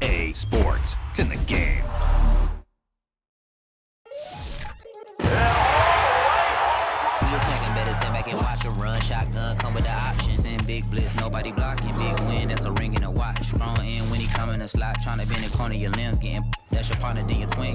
EA Sports. It's in the game. We attacking, better stand back and watch a run. Shotgun come with the options. In big blitz, nobody blocking. Big win, that's a ring and a watch. Strong in when he come in the slot. Trying to bend the corner of your limbs. Getting that's your partner, then your twin.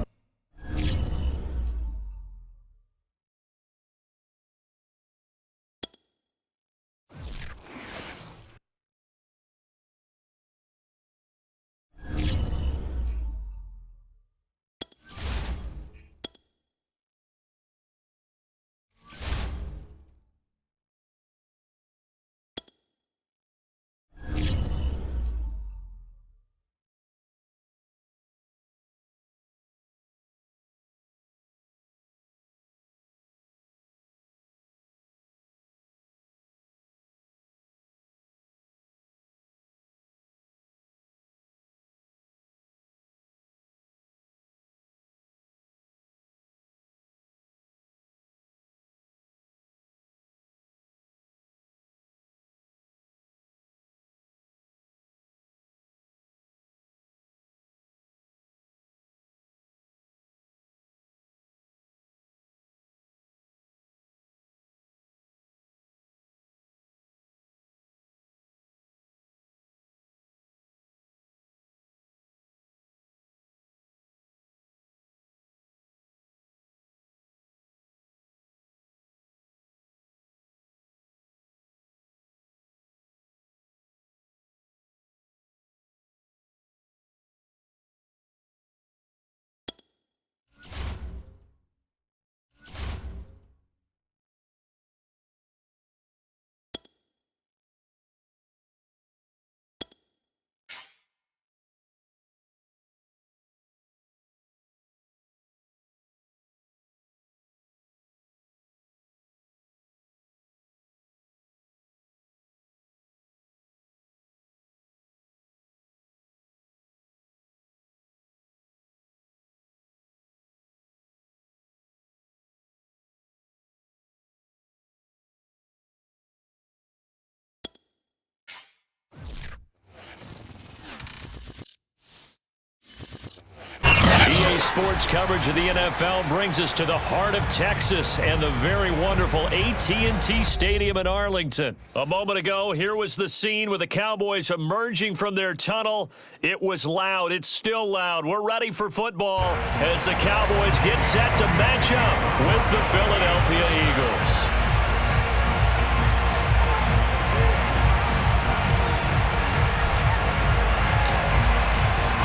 EA Sports coverage of the NFL brings us to the heart of Texas and the very wonderful AT&T Stadium in Arlington. A moment ago, here was the scene with the Cowboys emerging from their tunnel. It was loud. It's still loud. We're ready for football as the Cowboys get set to match up with the Philadelphia Eagles.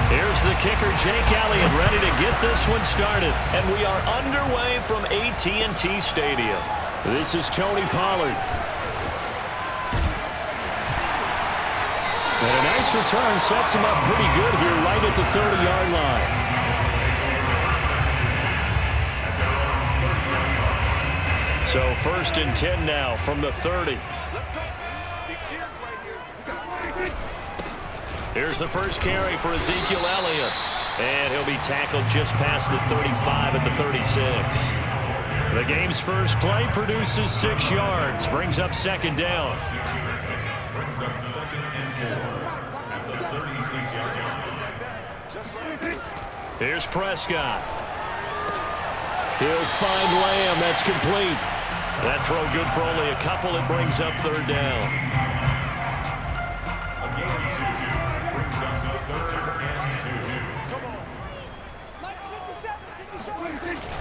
Here's the kicker, Jake Elliott, ready to get this one started. And we are underway from AT&T Stadium. This is Tony Pollard. And a nice return sets him up pretty good here right at the 30-yard line. So 1st and 10 now from the 30. Here's the first carry for Ezekiel Elliott. And he'll be tackled just past the 35 at the 36. The game's first play produces 6 yards. Brings up 2nd down. Brings up 2nd and 4 at the 36-yard line. Here's Prescott. He'll find Lamb. That's complete. That throw good for only a couple. It brings up 3rd down.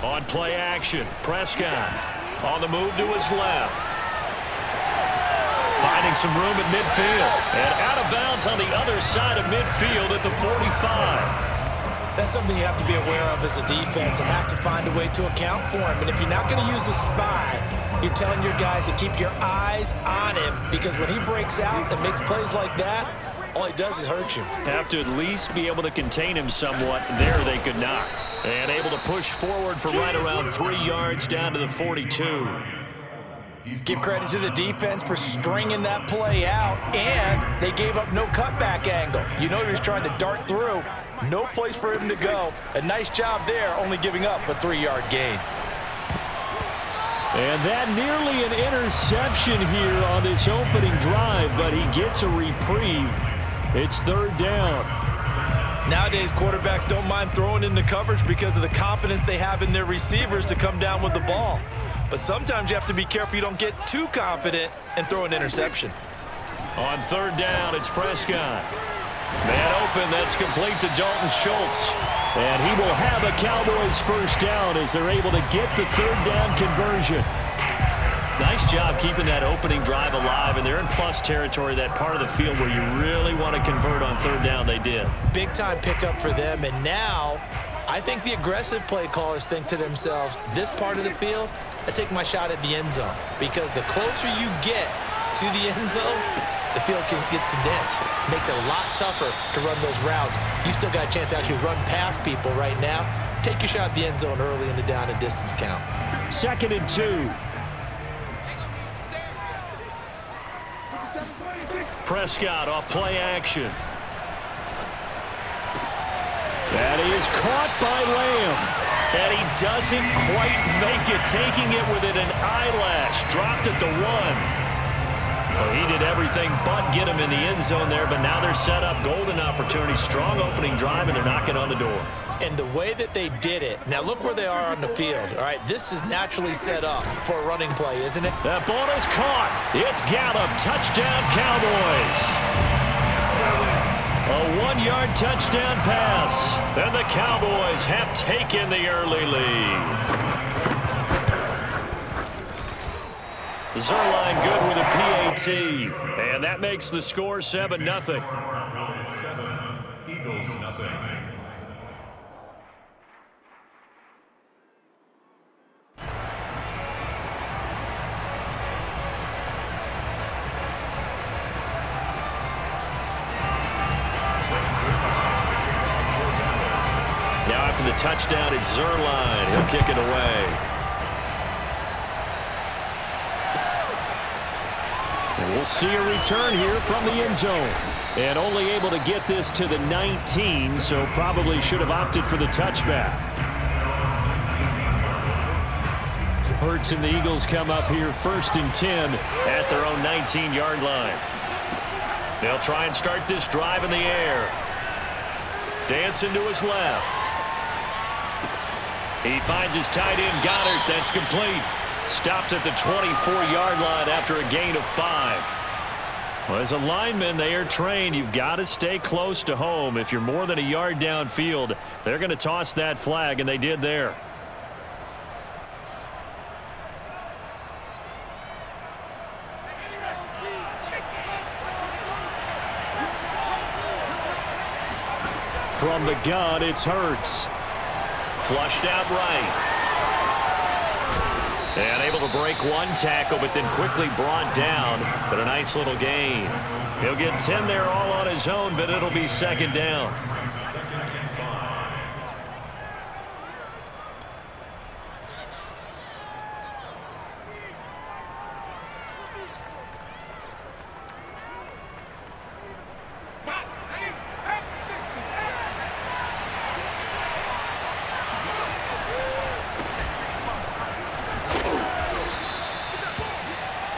On play action, Prescott on the move to his left. Finding some room at midfield. And out of bounds on the other side of midfield at the 45. That's something you have to be aware of as a defense and have to find a way to account for him. And if you're not going to use a spy, you're telling your guys to keep your eyes on him, because when he breaks out and makes plays like that, all he does is hurt you. Have to at least be able to contain him somewhat. There they could not. And able to push forward for right around 3 yards down to the 42. Give credit to the defense for stringing that play out, and they gave up no cutback angle. You know he was trying to dart through. No place for him to go. A nice job there, only giving up a 3-yard gain. And that nearly an interception here on this opening drive, but he gets a reprieve. It's 3rd down. Nowadays, quarterbacks don't mind throwing into coverage because of the confidence they have in their receivers to come down with the ball. But sometimes you have to be careful you don't get too confident and throw an interception. On third down, it's Prescott. Man open, that's complete to Dalton Schultz. And he will have a Cowboys first down as they're able to get the third down conversion. Nice job keeping that opening drive alive, and they're in plus territory, that part of the field where you really want to convert on third down. They did. Big-time pickup for them, and now I think the aggressive play callers think to themselves, this part of the field, I take my shot at the end zone, because the closer you get to the end zone, the field gets condensed. Makes it a lot tougher to run those routes. You still got a chance to actually run past people right now. Take your shot at the end zone early in the down and distance count. 2nd and 2. Prescott off play action. That is caught by Lamb. And he doesn't quite make it, taking it within an eyelash. Dropped at the 1. Well, he did everything but get him in the end zone there, but now they're set up. Golden opportunity, strong opening drive, and they're knocking on the door. And the way that they did it, now look where they are on the field. All right, this is naturally set up for a running play, isn't it? That ball is caught. It's Gallup. Touchdown, Cowboys. A 1-yard touchdown pass. And the Cowboys have taken the early lead. Zerline good with a PAT. And that makes the score 7-0. Eagles nothing. Now after the touchdown, it's Zerline. He'll kick it away. And we'll see a return here from the end zone. And only able to get this to the 19, so probably should have opted for the touchback. Hurts and the Eagles come up here 1st and 10 at their own 19-yard line. They'll try and start this drive in the air. Dancing to his left. He finds his tight end, Goddard. That's complete. Stopped at the 24-yard line after a gain of 5. Well, as a lineman, they are trained. You've got to stay close to home. If you're more than a yard downfield, they're going to toss that flag, and they did there. From the gun, it's Hurts. Flushed out right. And able to break one tackle, but then quickly brought down. But a nice little gain. He'll get 10 there all on his own, but it'll be 2nd down.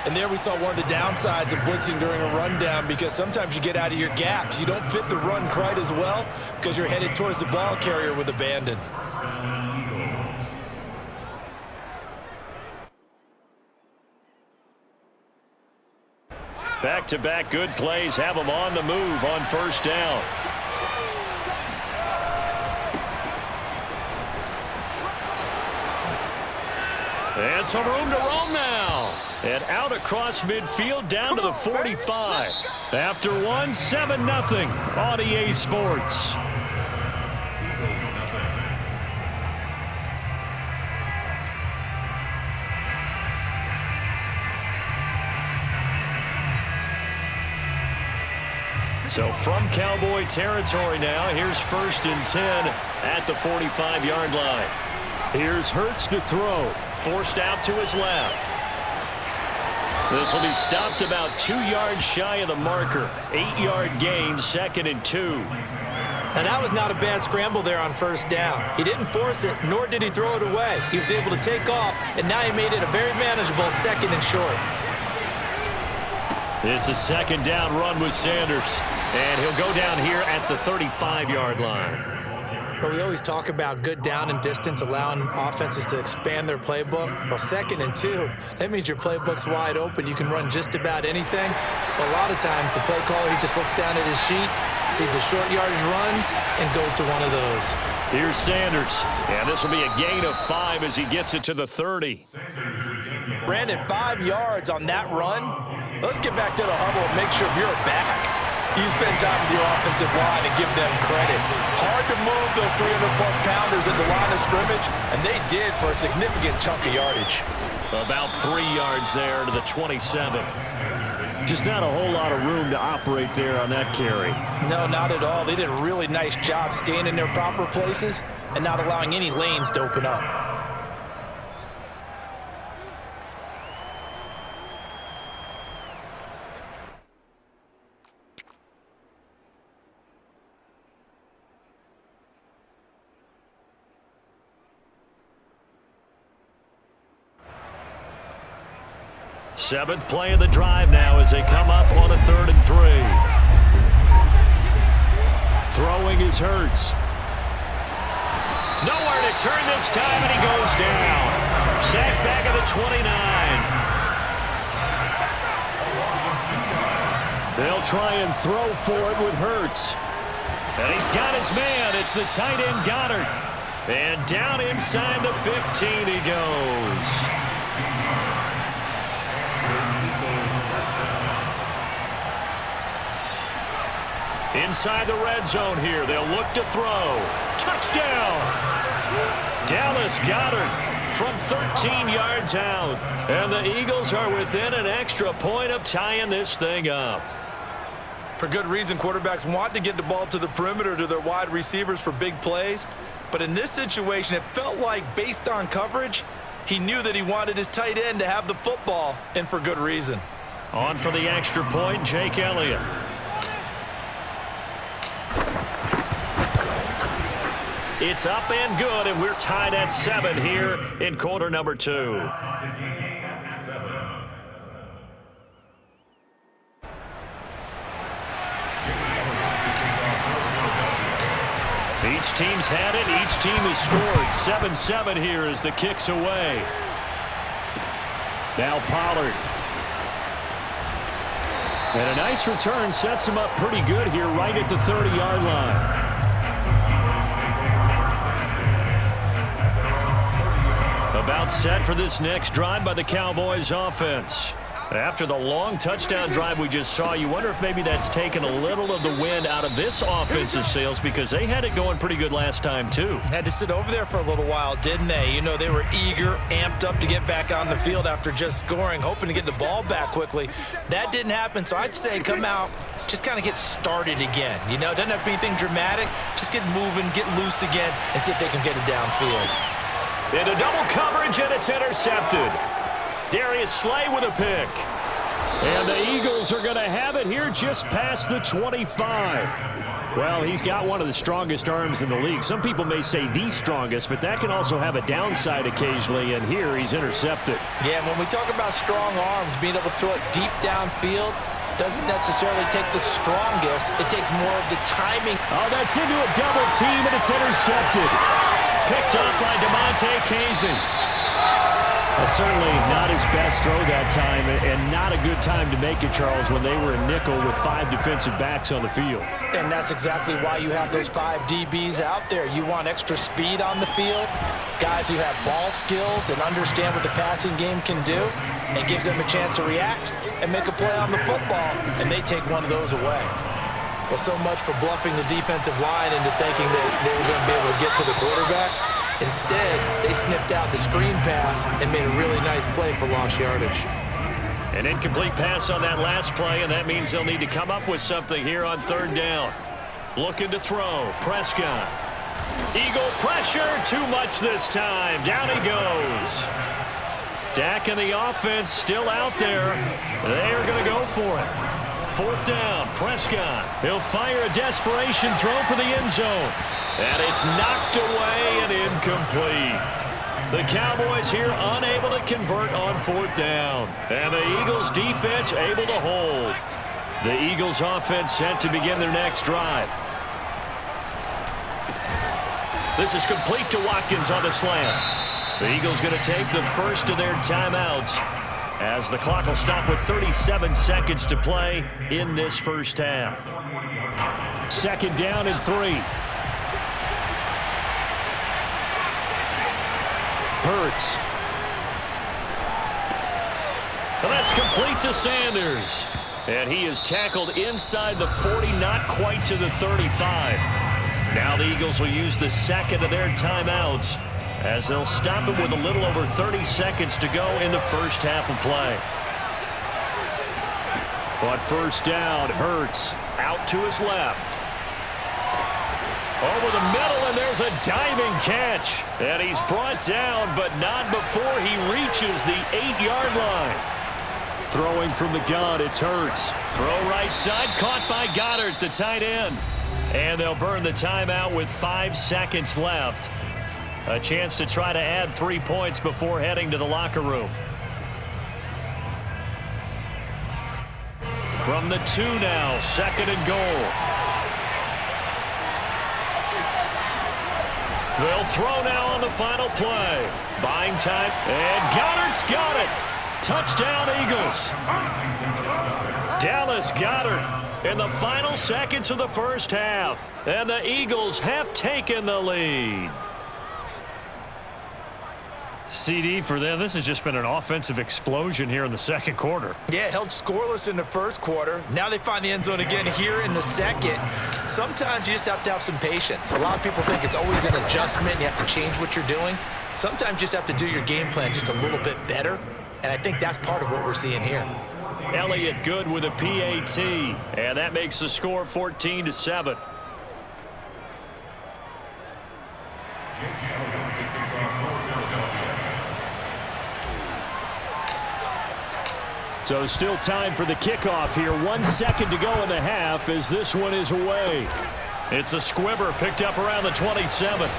And there we saw one of the downsides of blitzing during a rundown, because sometimes you get out of your gaps. You don't fit the run quite as well because you're headed towards the ball carrier with abandon. Back-to-back good plays have them on the move on 1st down. And some room to roam now. And out across midfield down to the 45. After one, 7-0 on EA Sports. So from Cowboy territory now, here's 1st and 10 at the 45-yard line. Here's Hurts to throw. Forced out to his left. This will be stopped about 2 yards shy of the marker. 8-yard gain, 2nd and 2. And that was not a bad scramble there on 1st down. He didn't force it, nor did he throw it away. He was able to take off, and now he made it a very manageable 2nd and short. It's a second down run with Sanders. And he'll go down here at the 35-yard line. But we always talk about good down and distance, allowing offenses to expand their playbook. Well, 2nd and 2, that means your playbook's wide open. You can run just about anything. But a lot of times, the play caller, he just looks down at his sheet, sees the short yardage runs, and goes to one of those. Here's Sanders. And this will be a gain of 5 as he gets it to the 30. Brandon, 5 yards on that run. Let's get back to the huddle and make sure you're back. You spend time with your offensive line and give them credit. Hard to move those 300-plus pounders at the line of scrimmage, and they did for a significant chunk of yardage. About 3 yards there to the 27. Just not a whole lot of room to operate there on that carry. No, not at all. They did a really nice job staying in their proper places and not allowing any lanes to open up. Seventh play of the drive now as they come up on a 3rd and 3. Throwing is Hurts. Nowhere to turn this time, and he goes down. Sacked back at the 29. They'll try and throw for it with Hurts. And he's got his man. It's the tight end Goddard. And down inside the 15 he goes. Inside the red zone here. They'll look to throw. Touchdown! Dallas Goedert from 13 yards out. And the Eagles are within an extra point of tying this thing up. For good reason, quarterbacks want to get the ball to the perimeter to their wide receivers for big plays. But in this situation, it felt like, based on coverage, he knew that he wanted his tight end to have the football, and for good reason. On for the extra point, Jake Elliott. It's up and good, and we're tied at 7 here in quarter number 2. Each team's had it. Each team has scored. 7-7 here as the kick's away. Now Pollard. And a nice return sets him up pretty good here right at the 30-yard line. About set for this next drive by the Cowboys offense. After the long touchdown drive we just saw, you wonder if maybe that's taken a little of the wind out of this offense's sails because they had it going pretty good last time too. Had to sit over there for a little while, didn't they? You know, they were eager, amped up to get back on the field after just scoring, hoping to get the ball back quickly. That didn't happen, so I'd say come out, just kind of get started again. You know, doesn't have to be anything dramatic. Just get moving, get loose again, and see if they can get it downfield. Into double coverage, and it's intercepted. Darius Slay with a pick. And the Eagles are going to have it here just past the 25. Well, he's got one of the strongest arms in the league. Some people may say the strongest, but that can also have a downside occasionally, and here he's intercepted. Yeah, when we talk about strong arms, being able to throw it deep downfield doesn't necessarily take the strongest. It takes more of the timing. Oh, that's into a double team, and it's intercepted. Picked up by DeMonte Kazin. Certainly not his best throw that time, and not a good time to make it, Charles, when they were in nickel with 5 defensive backs on the field. And that's exactly why you have those 5 DBs out there. You want extra speed on the field, guys who have ball skills and understand what the passing game can do, and gives them a chance to react and make a play on the football, and they take one of those away. Well, so much for bluffing the defensive line into thinking that they were going to be able to get to the quarterback. Instead, they sniffed out the screen pass and made a really nice play for lost yardage. An incomplete pass on that last play, and that means they'll need to come up with something here on 3rd down. Looking to throw. Prescott. Eagle pressure. Too much this time. Down he goes. Dak and the offense still out there. They are going to go for it. 4th down. Prescott. He'll fire a desperation throw for the end zone. And it's knocked away and incomplete. The Cowboys here unable to convert on 4th down. And the Eagles defense able to hold. The Eagles offense set to begin their next drive. This is complete to Watkins on the slant. The Eagles going to take the first of their timeouts as the clock will stop with 37 seconds to play in this first half. 2nd down and 3. Hurts. And that's complete to Sanders. And he is tackled inside the 40, not quite to the 35. Now the Eagles will use the second of their timeouts as they'll stop it with a little over 30 seconds to go in the first half of play. On 1st down, Hurts out to his left. Over the middle, and there's a diving catch. And he's brought down, but not before he reaches the 8-yard line. Throwing from the gun, it's Hurts. Throw right side, caught by Goddard, the tight end. And they'll burn the timeout with 5 seconds left. A chance to try to add 3 points before heading to the locker room. From the 2 now, 2nd and goal. They'll throw now on the final play. Buying time, and Goddard's got it. Touchdown, Eagles. Dallas Goedert in the final seconds of the first half. And the Eagles have taken the lead. CD for them, this has just been an offensive explosion here in the second quarter. Yeah, held scoreless in the first quarter. Now they find the end zone again here in the second. Sometimes you just have to have some patience. A lot of people think it's always an adjustment. You have to change what you're doing. Sometimes you just have to do your game plan just a little bit better. And I think that's part of what we're seeing here. Elliott good with a PAT. And that makes the score 14-7. So still time for the kickoff here. 1 second to go in the half as this one is away. It's a squibber picked up around the 27.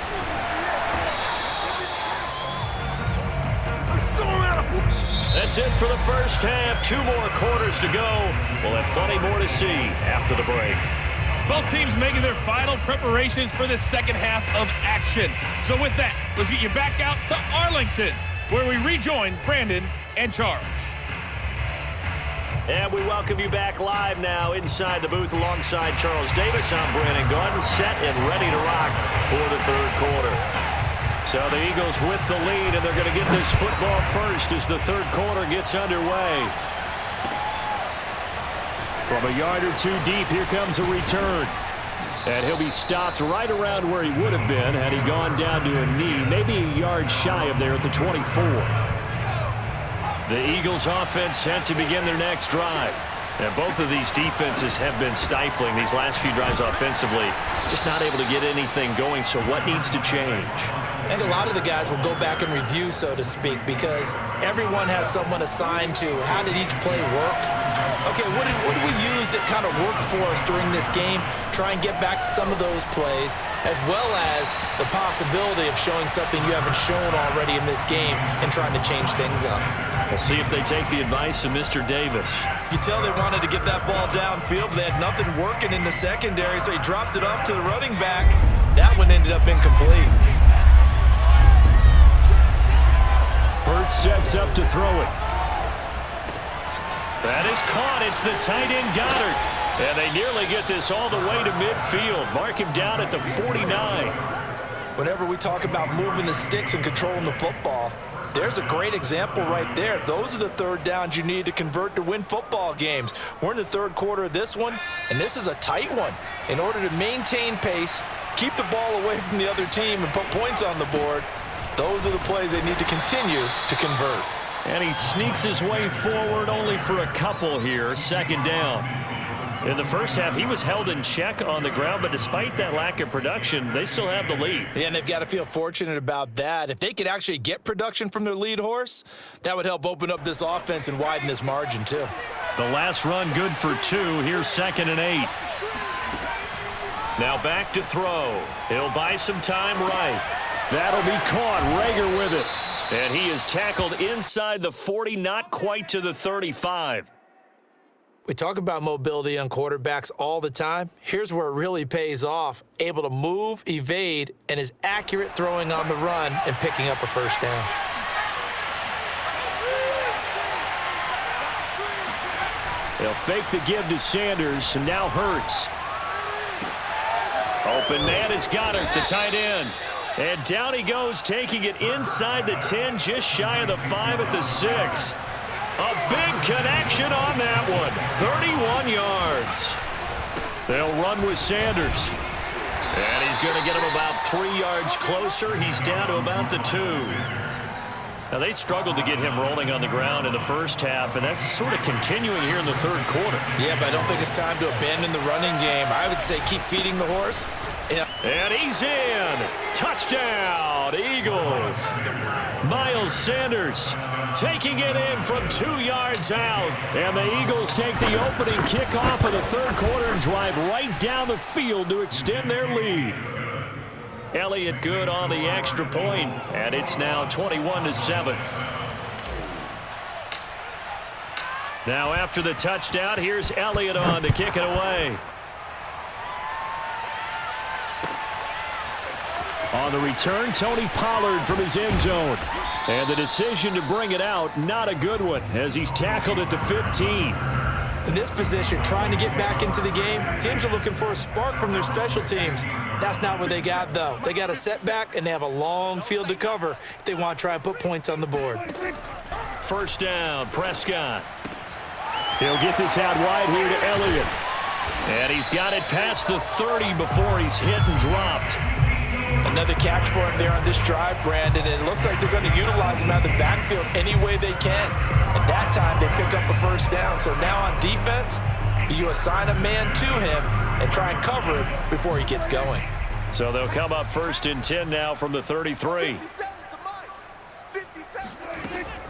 That's it for the first half. 2 more quarters to go. We'll have plenty more to see after the break. Both teams making their final preparations for the second half of action. So with that, let's get you back out to Arlington, where we rejoin Brandon and Charles. And we welcome you back live now inside the booth alongside Charles Davis. I'm Brandon Gunn, set and ready to rock for the third quarter. So the Eagles with the lead, and they're going to get this football first as the third quarter gets underway. From a yard or 2 deep, here comes a return. And he'll be stopped right around where he would have been had he gone down to a knee, maybe a yard shy of there at the 24. The Eagles offense set to begin their next drive. And both of these defenses have been stifling these last few drives offensively. Just not able to get anything going, so what needs to change? I think a lot of the guys will go back and review, so to speak, because everyone has someone assigned to how did each play work. Okay, what did we use that kind of worked for us during this game? Try and get back to some of those plays, as well as the possibility of showing something you haven't shown already in this game and trying to change things up. We'll see if they take the advice of Mr. Davis. You can tell they wanted to get that ball downfield, but they had nothing working in the secondary, so he dropped it off to the running back. That one ended up incomplete. Hurts sets up to throw it. That is caught. It's the tight end Goddard. And they nearly get this all the way to midfield. Mark him down at the 49. Whenever we talk about moving the sticks and controlling the football, there's a great example right there. Those are the third downs you need to convert to win football games. We're in the third quarter of this one, and this is a tight one. In order to maintain pace, keep the ball away from the other team, and put points on the board, those are the plays they need to continue to convert. And he sneaks his way forward only for a couple here. 2nd down. In the first half, he was held in check on the ground, but despite that lack of production, they still have the lead. Yeah, and they've got to feel fortunate about that. If they could actually get production from their lead horse, that would help open up this offense and widen this margin too. The last run good for 2. Here's 2nd and 8. Now back to throw. He'll buy some time right. That'll be caught. Rager with it. And he is tackled inside the 40, not quite to the 35. We talk about mobility on quarterbacks all the time. Here's where it really pays off. Able to move, evade, and is accurate throwing on the run and picking up a first down. They'll fake the give to Sanders, and now Hurts. Open man is Goddard, the tight end. And down he goes, taking it inside the 10, just shy of the 5 at the 6. A big connection on that one. 31 yards. They'll run with Sanders. And he's going to get him about 3 yards closer. He's down to about the 2. Now, they struggled to get him rolling on the ground in the first half, and that's sort of continuing here in the third quarter. Yeah, but I don't think it's time to abandon the running game. I would say keep feeding the horse. And he's in. Touchdown, Eagles. Miles Sanders taking it in from 2 yards out. And the Eagles take the opening kickoff of the third quarter and drive right down the field to extend their lead. Elliott good on the extra point, and it's now 21-7. Now after the touchdown, here's Elliott on to kick it away. On the return, Tony Pollard from his end zone. And the decision to bring it out, not a good one, as he's tackled at the 15. In this position, trying to get back into the game, teams are looking for a spark from their special teams. That's not what they got, though. They got a setback, and they have a long field to cover if they want to try and put points on the board. First down, Prescott. He'll get this out wide here to Elliott. And he's got it past the 30 before he's hit and dropped. Another catch for him there on this drive, Brandon, and it looks like they're going to utilize him out of the backfield any way they can. And that time, they pick up a first down. So now on defense, do you assign a man to him and try and cover him before he gets going? So they'll come up 1st and 10 now from the 33.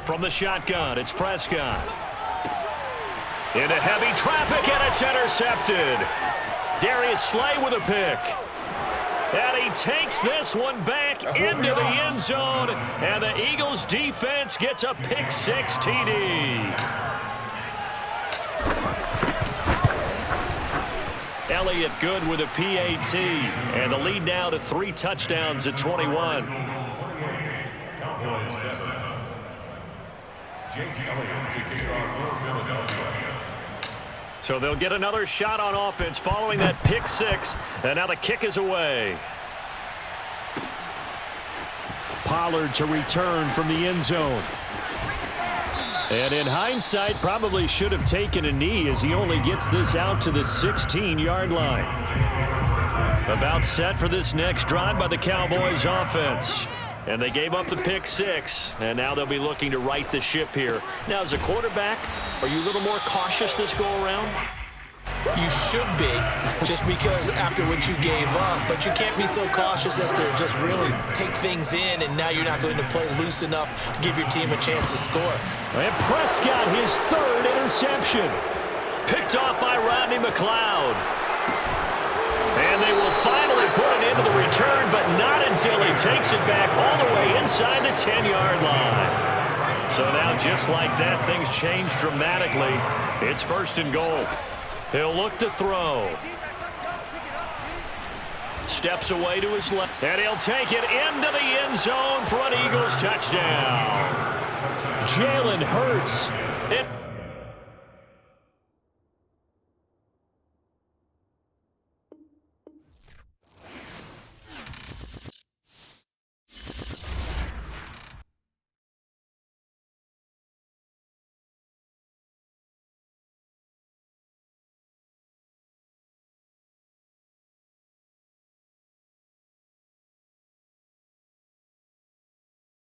From the shotgun, it's Prescott. Into heavy traffic, and it's intercepted. Darius Slay with a pick. And he takes this one back into the end zone, and the Eagles defense gets a pick-6 TD. Elliott good with a PAT, and the lead now to 3 touchdowns at 21. So they'll get another shot on offense following that pick-6, and now the kick is away. Pollard to return from the end zone. And in hindsight, probably should have taken a knee as he only gets this out to the 16-yard line. About set for this next drive by the Cowboys offense. And they gave up the pick-6, and now they'll be looking to right the ship here. Now, as a quarterback, are you a little more cautious this go-around? You should be, just because after what you gave up, but you can't be so cautious as to just really take things in, and now you're not going to play loose enough to give your team a chance to score. And Prescott, his 3rd interception. Picked off by Rodney McLeod. And they will finally put an end to the return, but not until he takes it back all the way inside the 10-yard line. So now, just like that, things change dramatically. It's 1st and goal. He'll look to throw. Steps away to his left, and he'll take it into the end zone for an Eagles touchdown. Jalen Hurts